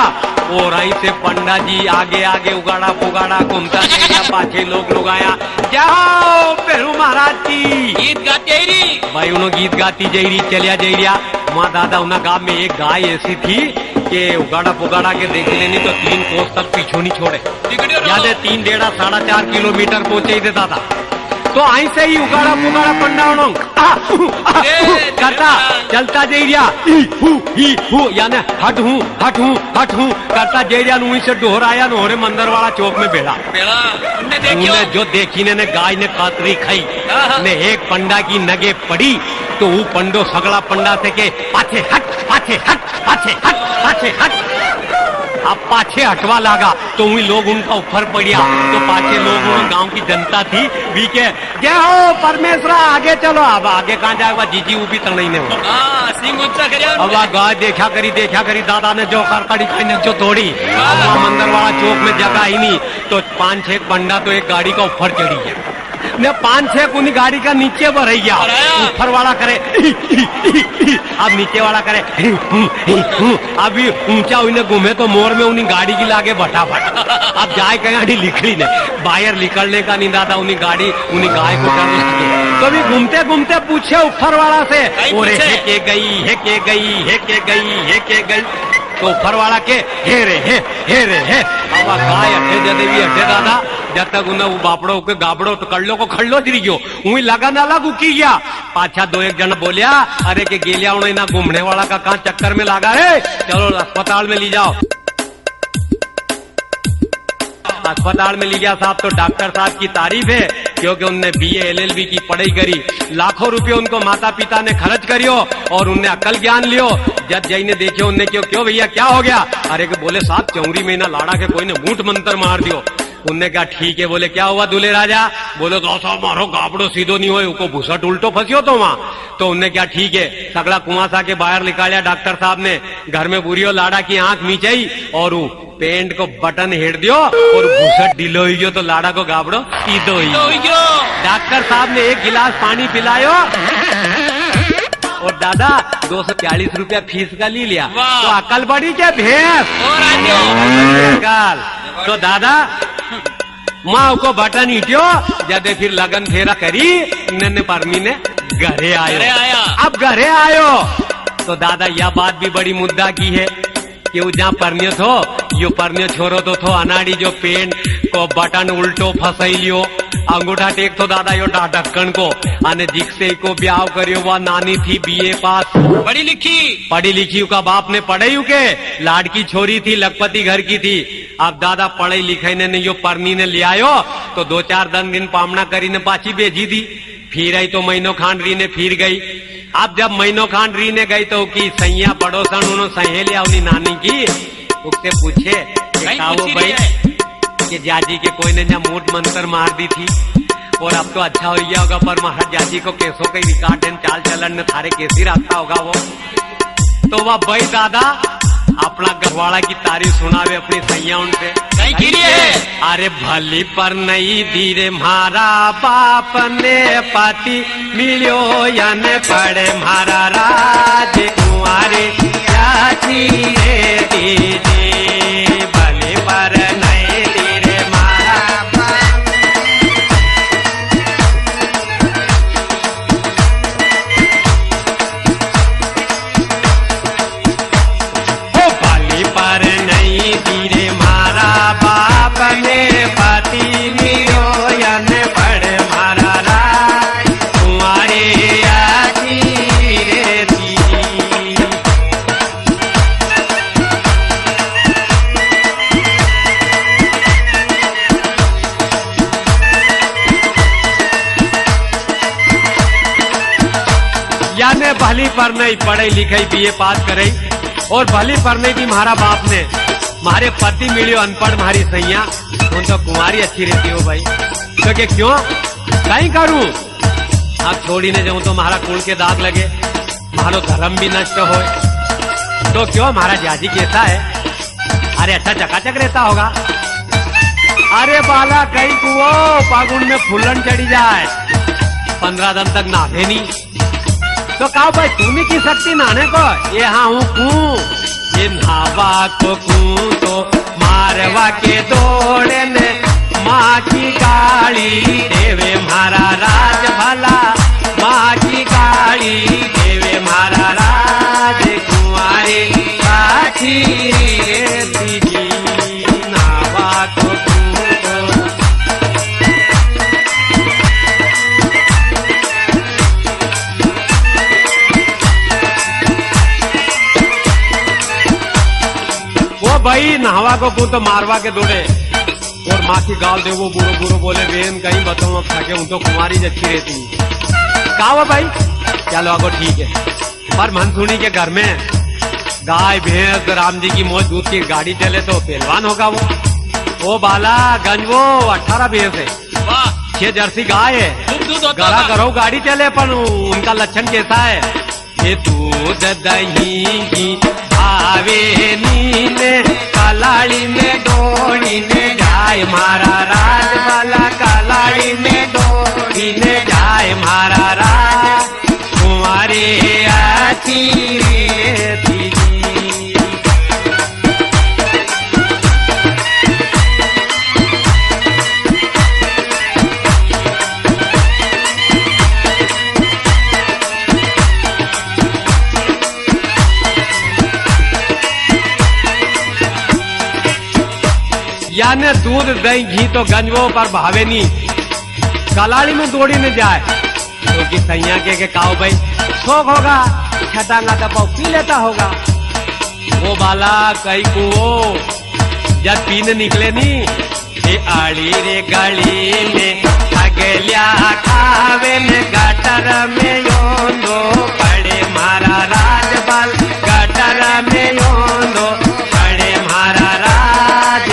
Speaker 2: और आई से पंडा जी आगे आगे उगाड़ा पुगाड़ा घूमता गया पाछे लोग आया जाओ पेरू महाराज की
Speaker 3: गीत गाते रही
Speaker 2: भाई उन्होंने गीत गाती जैरी चलिया जैरिया माँ दादा उन्हें गांव में एक गाय ऐसी थी कि उगाड़ा पुगाड़ा के देख लेनी तो 3 कोस तक पीछू नहीं छोड़े याद 3, 1.5, 4.5 किलोमीटर पहुंचे ही देता था। तो आई से ही उगाड़ा पुगाड़ा पंडा करता चलता जैरिया यानी हट हूँ करता जैरिया वहीं से डोहराया नोहरे मंदिर वाला चौक में बेड़ा उन्हें जो देखी ने गाय ने कातरी खाई ने एक पंडा की नगे पड़ी तो वो पंडो सगड़ा पंडा से के पाछे हट अब पाछे हटवा लगा तो वही लोग उनका ऊपर पड़िया तो पाछे लोग गांव की जनता थी भी के जय हो परमेश्वरा आगे चलो अब आगे कहाँ जाएगा जीजी वो भी तड़ई ने अब गाय देखा करी दादा ने जो करकड़ी ने जो तोड़ी अब वहाँ मंदिर वाला चौक में जगह ही नहीं तो 5-6 पंडा तो एक गाड़ी का ऊपर चढ़ी है ने 5-6 उन्हीं गाड़ी का नीचे बढ़ैया ऊपर वाला करे अब नीचे वाला करे अभी ऊंचा उन्हें घूमे तो मोर में उन्हीं गाड़ी की लागे फटाफट अब जाए कहीं लिखड़ी ने बाहर निकलने का नहीं दादा उन्हीं गाड़ी उन्हीं गाय को डर लगे तो भी घूमते घूमते पूछे ऊपर वाला से और है के गई तो ऊपर वाला के हे रे अब गाय हटे जदे भी हटे दादा जब तक उन्हें वो बापड़ो के गाबड़ो तो कड़लो को खड़लो गिरी गयो वही लगन अलग उकी गया पाछा 2-1 जन बोलिया अरे के गेलिया उन्हें ना घूमने वाला का कहाँ चक्कर में लगा है चलो अस्पताल में ले जाओ। अस्पताल में ले गया साहब तो डॉक्टर साहब की तारीफ है क्योंकि उनने BA LLB की पढ़ाई करी लाखों रुपए उनको माता पिता ने खर्च करियो और उनने अकल ज्ञान लियो जब जय ने देखियो उनने क्यों भैया क्या हो गया अरे के बोले साहब चौरी महीना लाड़ा के कोई ने मूठ मंत्र मार दियो उनने कहा ठीक है बोले क्या हुआ दूल्हे राजा बोले तो साहब मारो गाबड़ो सीधो नहीं हो उनको भूसट उल्टो फंसियो तो वहां तो उनने क्या ठीक है सगड़ा कुआसा के बाहर निकालिया डॉक्टर साहब ने घर में बुरियो लाड़ा की आंख मीचाई और पेंट को बटन हेड़ दियो और घुसट ढीलो हो गयो तो लाड़ा को गाबड़ो सीधो ही डॉक्टर साहब ने 1 गिलास पानी पिलायो और दादा 240 रुपया फीस का ले लिया। तो अकल बड़ी क्या भैंस अकल। तो दादा माँ को बटन हिटियो जब फिर लगन फेरा करी इन्होंने परमी ने घरे आयो। अब घरे आयो तो दादा यह बात भी बड़ी मुद्दा की है कि वो जहाँ परनियो थो यो परनियो छोरो तो थो अनाड़ी जो पेंट को बटन उल्टो फसैलियो अंगूठा टेक तो दादा यो ढक्कन को आने जिससे को ब्याह करियो वह नानी थी बीए पास पढ़ी लिखी का बाप ने पढ़ाई के लाडकी छोरी थी लखपति घर की थी। अब दादा पढ़ाई लिखाई ने यो परनी ने ले आयो तो 2-4 दिन पामना करी ने पाची भेजी दी। फिर आई तो महीनों खान री ने फिर गई। अब जब महीनों खान री ने गई तो की सैया पड़ोसन उन्होंने सहेलिया उन्हीं नानी की उससे पूछे भाई कि जाजी के कोई ने जहाँ मूठ मंत्र मार दी थी और अब तो अच्छा हो गया होगा पर महाराज जाजी को केसों के रिकॉर्ड चाल चलन में थारे कैसी रखता होगा वो। तो वह भाई दादा अपना घरवाड़ा की तारीफ सुनावे अपनी सैया उनसे अरे भली पर नहीं धीरे मारा बाप ने पाती मिलियो यान पड़े मारा राज कुंवारे जाती रे दीदी भली पर नहीं धीरे मारा बाप हो भली पर नहीं धीरे मारा बाप ने पाती मिलो यन पड़ मारा राज तुम्हारे आती रे दीदी। याने भली पर नहीं पढ़े लिखे बीए पास करे और भली पर नहीं थी हमारा बाप ने मारे पति मिलियो अनपढ़ मारी सैया उन तो कुमारी अच्छी रहती हो भाई। तो कि क्यों कहीं करूं अब छोड़ी ने जाऊं तो हमारा कुल के दाग लगे मारो धर्म भी नष्ट हो। तो क्यों हमारा जाजी कैसा है? अरे अच्छा चकाचक रहता होगा। अरे बाला कहीं कुओ फागुन में फुलन चढ़ी जाए 15 दिन तक नहाते नहीं। तो कहो भाई तू नहीं की सकती नहाने को? ये हाँ हूँ कूं ये नहावा को कूं तो मारवा के दौड़े ने माँ की गाड़ी देवे मारा राज भला माँ की गाड़ी देवे मारा राज कुंवारे काठी रे दीदी नहावा को कूं तो भाई नहवा को कूं तो मारवा के दौड़े और माँ की गाल दे वो बुरो बुरो बोले बेन कहीं बताऊं अब थके हूं तो कुमारी अच्छी रहती कहा भाई चलो आगो ठीक है। पर मनसूनी के घर में गाय भैंस राम जी की मौज दूध की गाड़ी चले तो पहलवान होगा वो बाला गंज वो 18 भैंस है 6 जर्सी गाय है घरा घरों गाड़ी चले पर उनका लक्षण कैसा है ये दूध दही की आवे नीले कलाड़ी में डोरी ने जाए मारा राज वाला कलाड़ी में डोरी ने जाए मारा राज तुम्हारे आती रे दीदी। याने दूध दही घी तो गंजवों पर भावे नहीं कलाड़ी में दौड़ी न जाए क्योंकि तो सैया के काओ भाई शौक होगा छटांगा दबाव पी लेता होगा। वो बाला कई को जब पीने निकले नी ये आड़ी रे गली में अगलिया खावे में गटर में योंदो पड़े मारा राज बाल गटर में योंदो पड़े मारा राज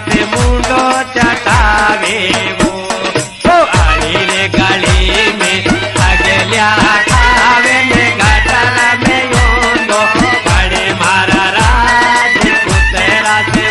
Speaker 2: से मुंडो चटावे वो आड़ी रे गली में अगलिया खावे में गटर में योंदो बड़े मारा राज कुतेरा से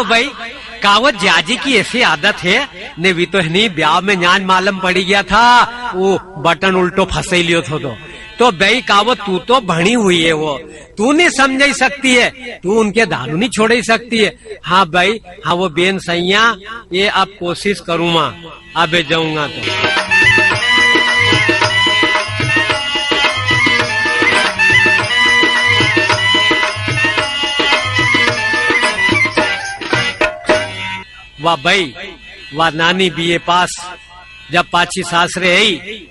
Speaker 2: भाई कावत जाजी की ऐसी आदत है ने भी तो नहीं ब्याह में न्यान मालूम पड़ी गया था वो बटन उल्टो फंसे लियो तो भाई कावत तू तो भणी हुई है वो तू नहीं समझ ही सकती है तू उनके दारू नहीं छोड़ ही सकती है। हाँ भाई हाँ वो बेन सैया ये अब कोशिश करूँगा अबे जाऊंगा तो वाह भाई वाह नानी बीए पास जब पाछी सासरे आई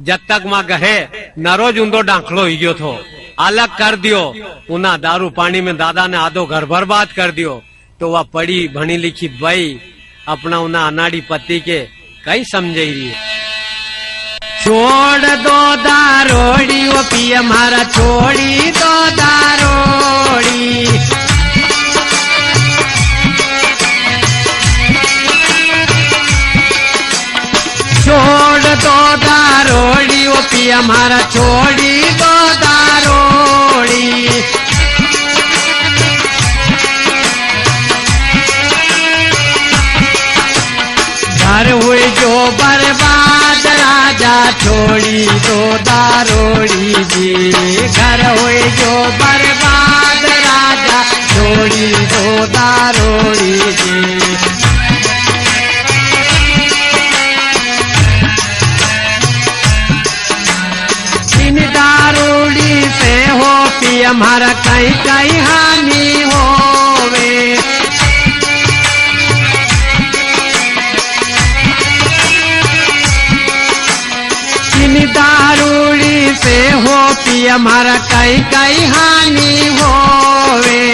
Speaker 2: जब तक माँ गहे न रोज उन्दो डांखलो ही गयो थो अलग कर दियो उना दारू पानी में दादा ने आधो घर बर्बाद कर दियो तो वह पढ़ी भणी लिखी भाई अपना उना अनाड़ी पति के कई समझ रही है। छोड़ दो दारोड़ी वो पिया मारा छोड़ी दो दारोड़ी छोड़ दो दारोड़ी वो पिया हमारा छोड़ी दो दारोड़ी घर हुए जो बर्बाद राजा छोड़ी दो दारोड़ी जी घर हुए जो बर्बाद राजा छोड़ी दो दारोड़ी जी। दारोड़ी से हो कि हमारा कहीं कहीं हानि होवे इन दारोड़ी से हो कि हमारा कहीं कहीं हानि होवे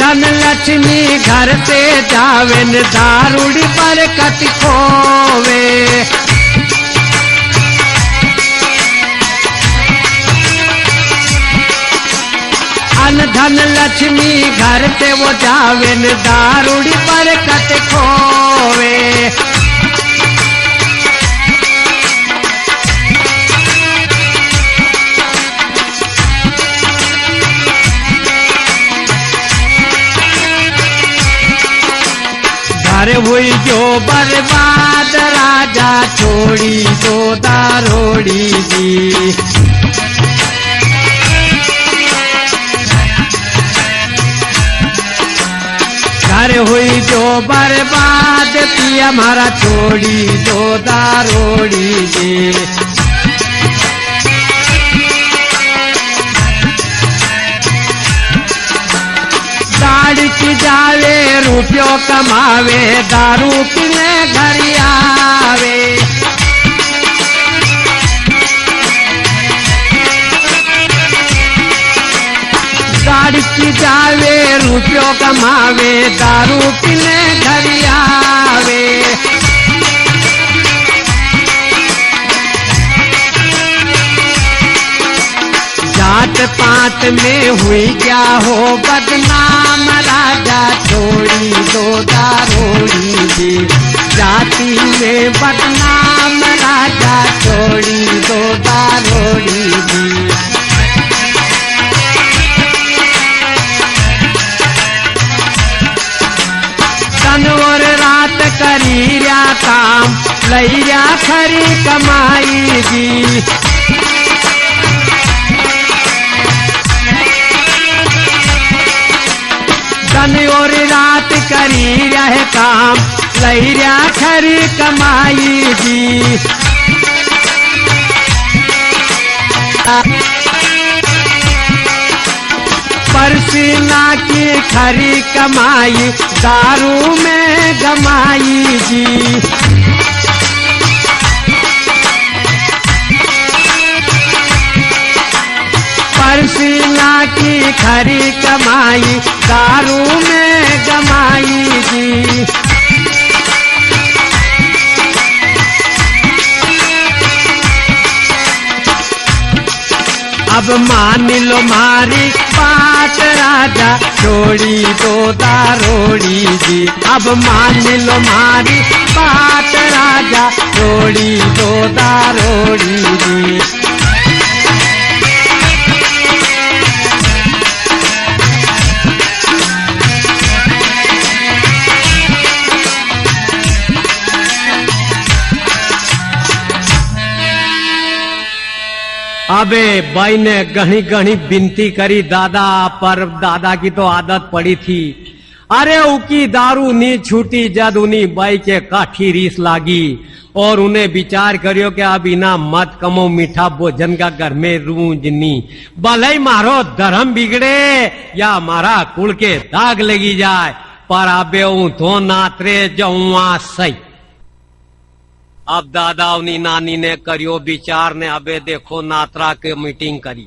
Speaker 2: धन लक्ष्मी घर से जावेन दारूड़ी पर कट खोवे अन धन लक्ष्मी घर से वो जावेन दारूड़ी पर कट खोवे घर हुई जो बर्बाद राजा छोड़ी दो दारोड़ी जी घर हुई जो बर्बाद पी हमारा छोड़ी दो दारोड़ी जी। दाढ़ी की जावे रुपयों कमावे दारू पीने घर आवे दाढ़ी की जावे रुपयों कमावे दारू पीने घर आवे जात पात में हुई क्या हो बदनाम राजा छोड़ी दो दारोड़ी जी जाति में बदनाम राजा छोड़ी दो दारोड़ी जी। दिन और रात करी रहा काम लई रहा खरी कमाई जी दिन और रात करी रहे काम लई रहा खरी कमाई जी। परसीना की खरी कमाई दारू में गमाई जी परसीना की खरी कमाई दारू में गमाई जी। अब मान लो मारी बात राजा छोड़ी दो दारोड़ी जी अब मान लो मारी बात राजा छोड़ी दो दारोड़ी जी। अबे बाई ने घनी घनी विनती करी दादा, पर दादा की तो आदत पड़ी थी। अरे उकी दारू नी छूटी जद उन्हीं बाई के काठी रीस लागी और उन्हें विचार करियो कि अब इना मत कमो मीठा भोजन का घर में रूंजनी, भले मारो धर्म बिगड़े या मारा कुल के दाग लगी जाए, पर अबे तो नातरे जाऊआ सही। अब दादा उन्हीं नानी ने करियो विचार ने, अबे देखो नात्रा के मीटिंग करी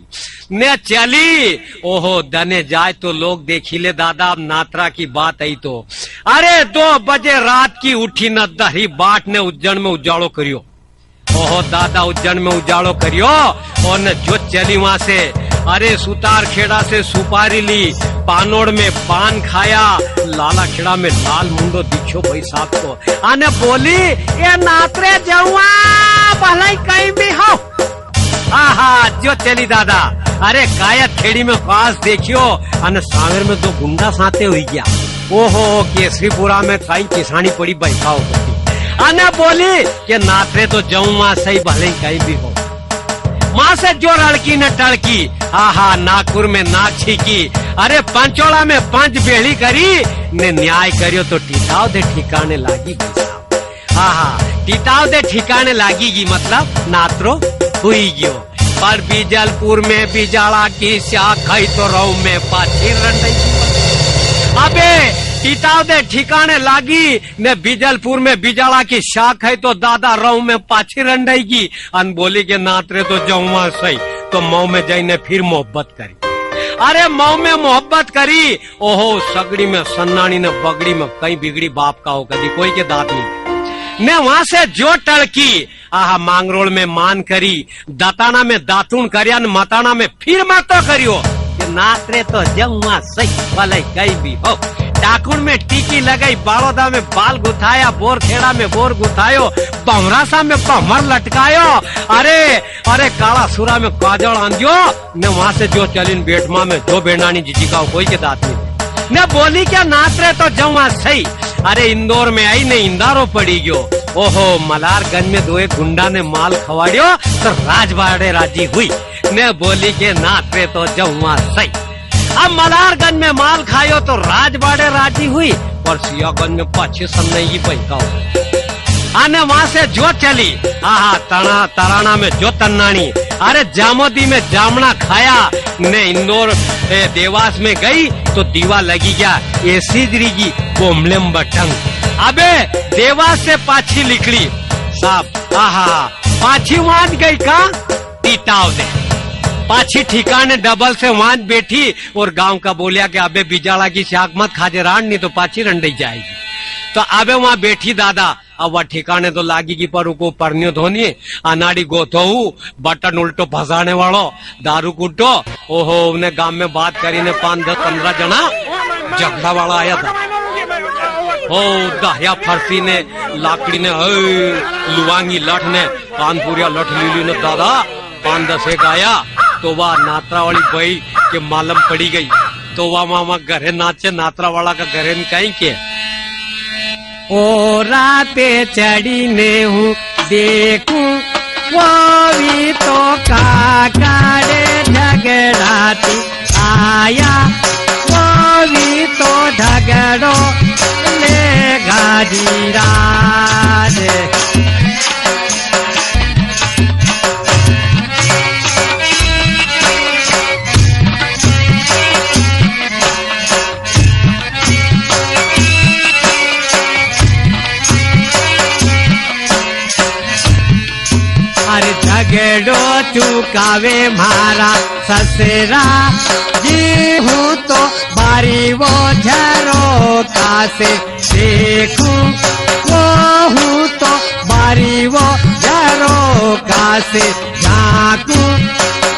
Speaker 2: ने चली। ओहो दने जाए तो लोग देखी ले दादा, अब नात्रा की बात आई तो अरे 2 बजे रात की उठी न दही बाट ने उज्जैन में उजाड़ो करियो। ओहो दादा उज्जैन में उजाड़ो करियो और न जो चली वहां से। अरे सुतार खेड़ा से सुपारी ली, पानोड़ में पान खाया, लाला खेड़ा में लाल मुंडो दिखो भाई साहब को। आने बोली ये नात्रे जाऊआ भलाई कहीं भी हो। आहा जो चली दादा। अरे कायत खेड़ी में पास देखियो अन सागर में 2 गुंडा साथे हुई गया। ओहो केसरीपुरा में कहीं किसानी पड़ी बैठा हो गई। अने बोली कि नात्रे तो जाऊँ सही भले कहीं भी हो। माँ से जो लड़की ने टड़की, आहा नागपुर में नाक छीकी, अरे पंचोड़ा में 5 बेड़ी करी ने न्याय करियो तो टिटाव दे ठिकाने लागी। आहा टिटाव दे ठिकाने लागी मतलब नात्रो हुई गयो। पर बीजलपुर में बिजाड़ा की शाख है तो रऊ में पाछी रंडई। अबे टिटाव दे ठिकाने लागी ने बीजलपुर में बिजाड़ा की शाख है तो दादा रऊ में पाछी रंडई की। अन बोली के नात्रे तो जाऊंगा सही, तो मऊ में जाइने फिर मोहब्बत करी। अरे मऊ में मोहब्बत करी। ओहो सगड़ी में सन्नानी ने बगड़ी में कहीं बिगड़ी बाप का हो कभी कोई के दांत नहीं ने वहां से जो टड़की। आहा मांगरोल में मान करी, दाताना में दातून करिया, मताना में फिर मतो करियो कि नात्रे तो जाऊंगा सही भले कहीं भी हो। डाकुन में टीकी लगाई, बाड़ोदा में बाल गुथाया, बोरखेड़ा में बोर गुथायो, बमरासा में बमर लटकायो। अरे काला सुरा में काजल आंदियो ने वहां से जो चलिन बेटमा में जो बेड़ानी जीजी का कोई के दांत नहीं ने बोली क्या नात्रे तो जाऊंगा सही। अरे इंदौर में आई ने इंदारो पड़ी गयो। ओहो मलारगंज में 2 गुंडा ने माल खवाड़ियो तो राजबाड़े राजी हुई ने बोली के नात्रे तो जाऊंगा सही। अब मलारगंज में माल खायो तो राजबाड़े राजी हुई और सियागंज में पाछे सन्नई बैठा आने वहां से जो चली। आहा तराना में जो तन्नानी, अरे जामोदी में जामना खाया ने इंदौर देवास में गई तो दीवा लगी गया ऐसी दरीगी कोमलेम बटंग। अबे देवास से पाछी निकली साहब। आहा पाछी वहां गई का टिटाव दे पाछी ठिकाने डबल से वहां बैठी और गांव का बोलिया कि अबे बिजाड़ा की शाक मत खाजे रान नहीं तो पाछी रंडई जाएगी। तो अबे वहां बैठी दादा। अब वह ठिकाने तो लागी की पर को परनियो धोनी अनाड़ी गोथो बटन उल्टो फंसाने वालों दारू कुटो। ओहो उन्हें गांव में बात करी ने 5, 10, 15 जना झगड़ा वाला आया था। ओ दाहिया फरसी ने लाकड़ी ने लुवांगी लठ ने कानपुरिया लठ लीली ने दादा 5, 10 एक आया तो वह नात्रा वाली बई के मालूम पड़ी गई। तो वह मामा घरे नाचे नात्रा वाला का घरे कहीं के ओ राते चढ़ी ने हूँ देखूं वो भी तो काकारे झगड़ाती आया, वो भी तो झगड़ो ले गाड़ी राज। अरे झगड़ो चुकावे मारा ससुरा जी हूँ तो बारी वो झरोका से देखूं वो हूँ तो बारी वो झरोका से झांकूं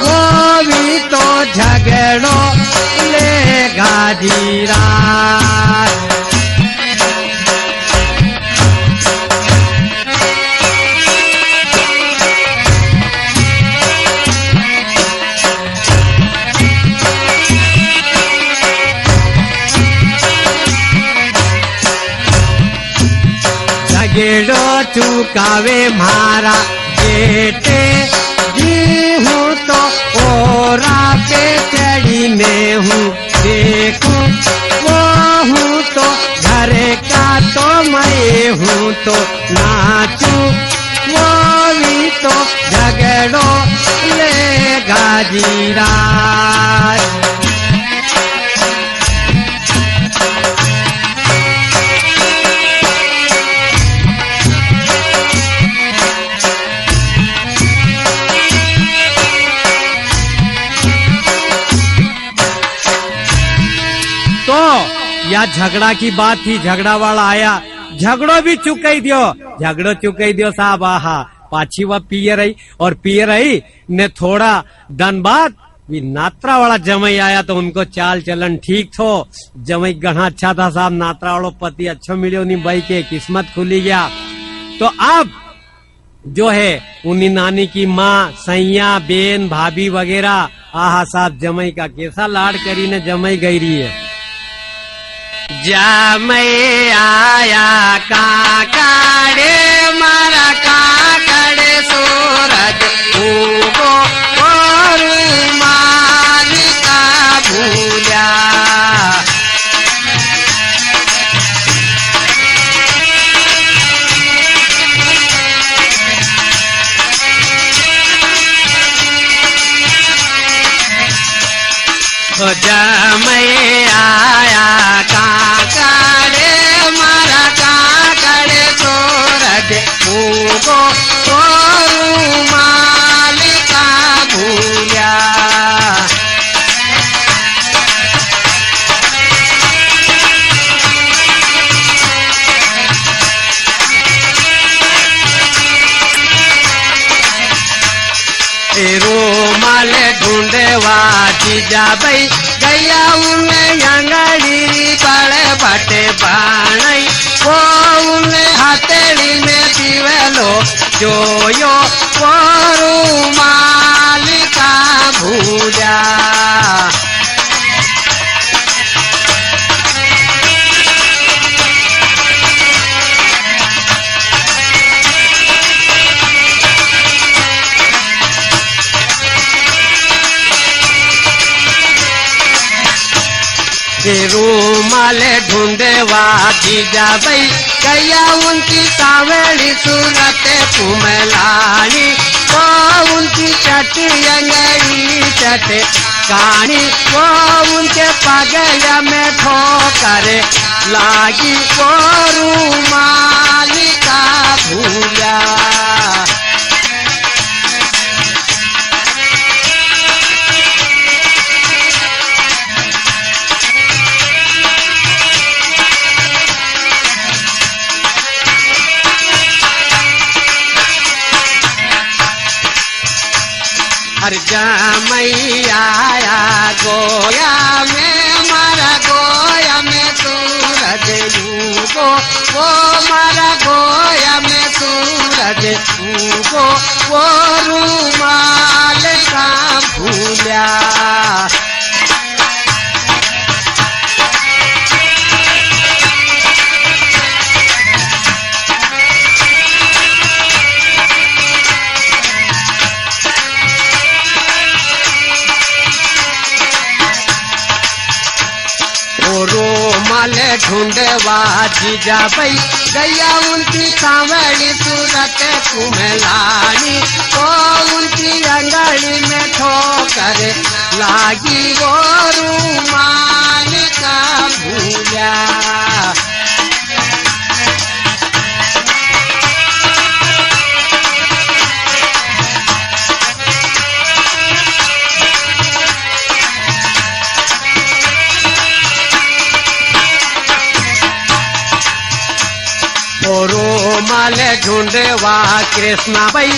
Speaker 2: वो भी तो झगड़ो ले गाजीरा। झगड़ो चुकावे मारा बेटे जी हूँ तो ओरा पे चढ़ी मैं हूँ, देखो वो हूँ तो घर का तो मैं हूँ तो नाचू वो भी तो झगड़ो लेगा जीराज। तो या झगड़ा की बात थी, झगड़ा वाला आया, झगड़ो भी चुकाई दियो, झगड़ो चुकाई दियो साहब। आहा पाछी वह पिए रही और पिए रही ने थोड़ा दिन बाद भी नात्रा वाला जमई आया तो उनको चाल चलन ठीक थो, जमई गढ़ा अच्छा था साहब, नात्रा वालों पति अच्छा मिलो नहीं, भाई के किस्मत खुली गया। तो अब जो है उन्हीं नानी की माँ, सैया, बेन, भाभी वगैरह, आहा साहब जमई का कैसा लाड करी ने जमई गई रही है। जमई आया काकड़े मारा काकड़े सूरज उगो और मालिका भूला। जमई आया काकड़े मारा काकड़े सूरज उगो और मालिका भूला। रोमाल ढूंढवा जीजा भाई गया उन्हें अंगड़ी बड़े बटे बाणई, वो उन्हें हथेली में दिवलो जोयो वो मालिका भूजा। रूमाल ढूंढवा जीजा भाई गया उनकी सावली सूरत कुमलानी, वो उनकी चटी अंगड़ी चटे कानी, वो उनके पगया में ठोकर लागी वो मालिका भूला। हर जमई आया गोया में मारा गोया में सूरज उगो, वो मारा गोया में सूरज उगो वो रूमाल का भूला। रोमाल ढूंढवा जीजा भाई गया उनकी सांवली सूरत कुमलानी, वो उनकी अंगड़ी में ठोकर लागी वो रूमाल का भूला। रोमाल ढूंढवा कृष्णा भाई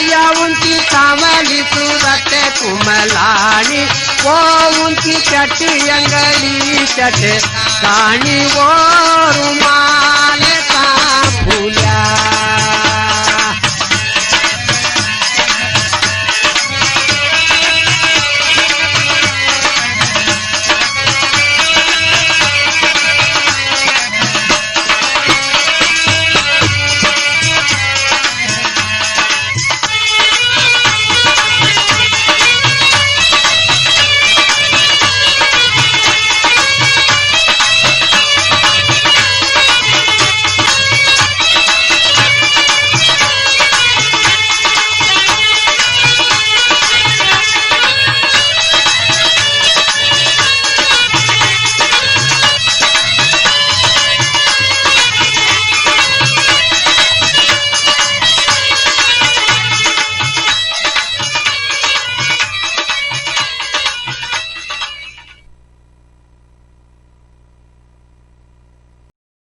Speaker 2: या उनकी सांवली सूरत कुमलानी, वो उनकी चटी अंगली चटे कानी वो रुमाल